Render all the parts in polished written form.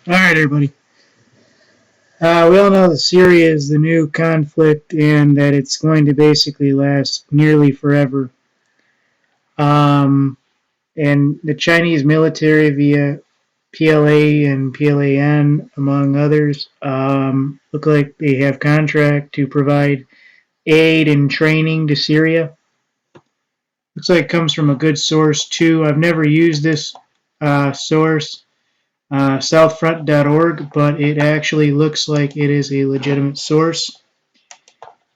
Alright, everybody. We all know that Syria is the new conflict and that it's going to basically last nearly forever. Um, and the Chinese military, via PLA and PLAN, among others, look like they have contract to provide aid and training to Syria. Looks like it comes from a good source, too. I've never used this source. Southfront.org, but it actually looks like it is a legitimate source.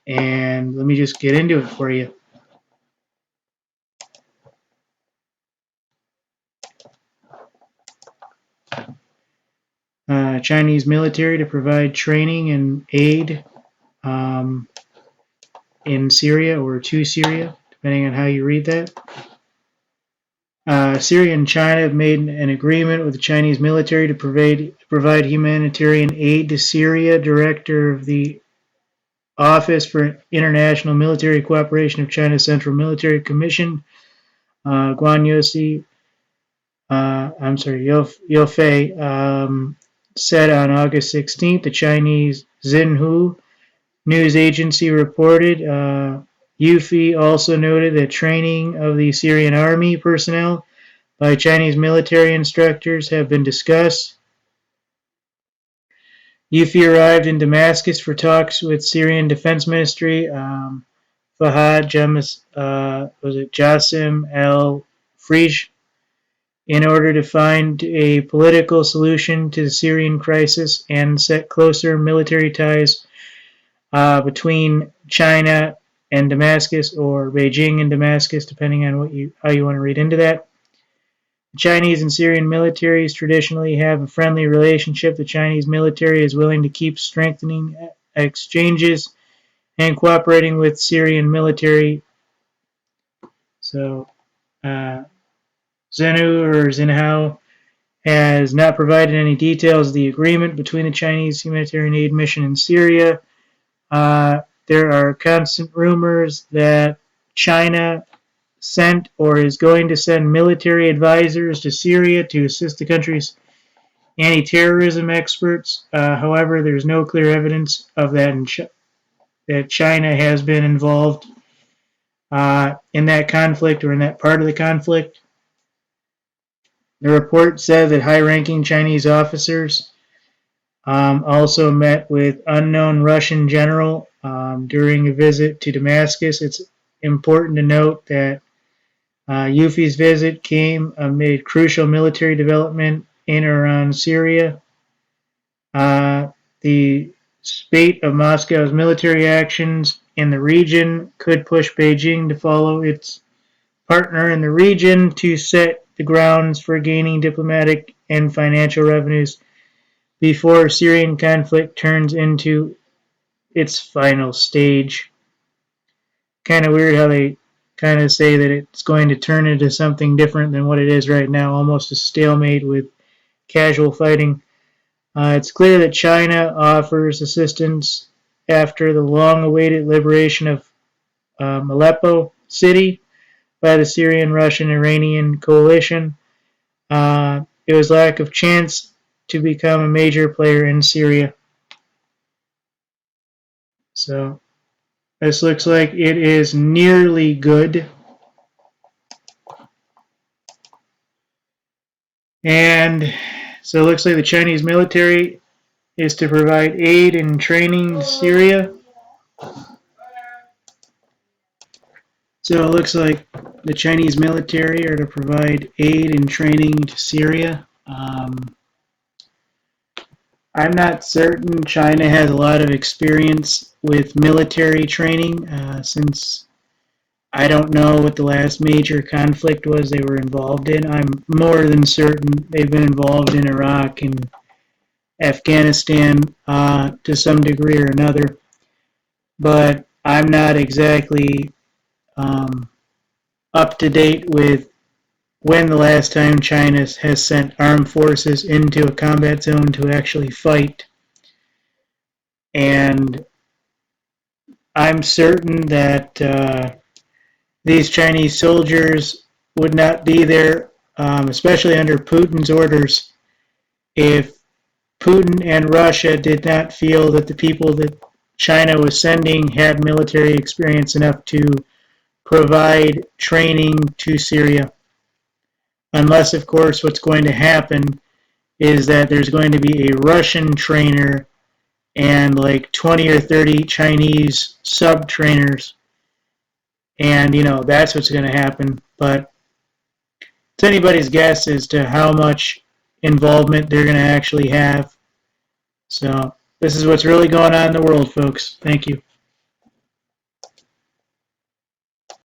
And let me just get into it for you. Chinese military to provide training and aid in Syria or to Syria, depending on how you read that. Syria and China have made an agreement with the Chinese military to provide humanitarian aid to Syria. Director of the Office for International Military Cooperation of China's Central Military Commission, Guan Youfei, said on August 16th. The Chinese Xinhua news agency reported. Youfei also noted that training of the Syrian army personnel by Chinese military instructors have been discussed. Youfei arrived in Damascus for talks with Syrian Defense Ministry Fahad Jassim al-Freij in order to find a political solution to the Syrian crisis and set closer military ties between China and Damascus, or Beijing and Damascus, depending on how you want to read into that. The Chinese and Syrian militaries traditionally have a friendly relationship. The Chinese military is willing to keep strengthening exchanges and cooperating with Syrian military. So, Xinhua has not provided any details of the agreement between the Chinese humanitarian aid mission in Syria. There are constant rumors that China sent or is going to send military advisors to Syria to assist the country's anti-terrorism experts. However, there's no clear evidence of that, that China has been involved in that conflict or in that part of the conflict. The report said that high-ranking Chinese officers also met with unknown Russian general during a visit to Damascus. It's important to note that Youfei's visit came amid crucial military development in or around Syria. The spate of Moscow's military actions in the region could push Beijing to follow its partner in the region to set the grounds for gaining diplomatic and financial revenues before Syrian conflict turns into its final stage. Kind of weird how they kind of say that it's going to turn into something different than what it is right now, almost a stalemate with casual fighting. It's clear that China offers assistance after the long-awaited liberation of Aleppo city by the Syrian, Russian, Iranian coalition. It was lack of chance to become a major player in Syria. So this looks like it is nearly good. And so it looks like the Chinese military is to provide aid and training to Syria. So it looks like the Chinese military are to provide aid and training to Syria. I'm not certain. China has a lot of experience with military training since I don't know what the last major conflict was they were involved in. I'm more than certain they've been involved in Iraq and Afghanistan to some degree or another. But I'm not exactly up to date with when the last time China has sent armed forces into a combat zone to actually fight. And I'm certain that these Chinese soldiers would not be there, especially under Putin's orders, if Putin and Russia did not feel that the people that China was sending had military experience enough to provide training to Syria. Unless, of course, what's going to happen is that there's going to be a Russian trainer and like 20 or 30 Chinese sub-trainers. And, that's what's going to happen. But it's anybody's guess as to how much involvement they're going to actually have. So this is what's really going on in the world, folks. Thank you.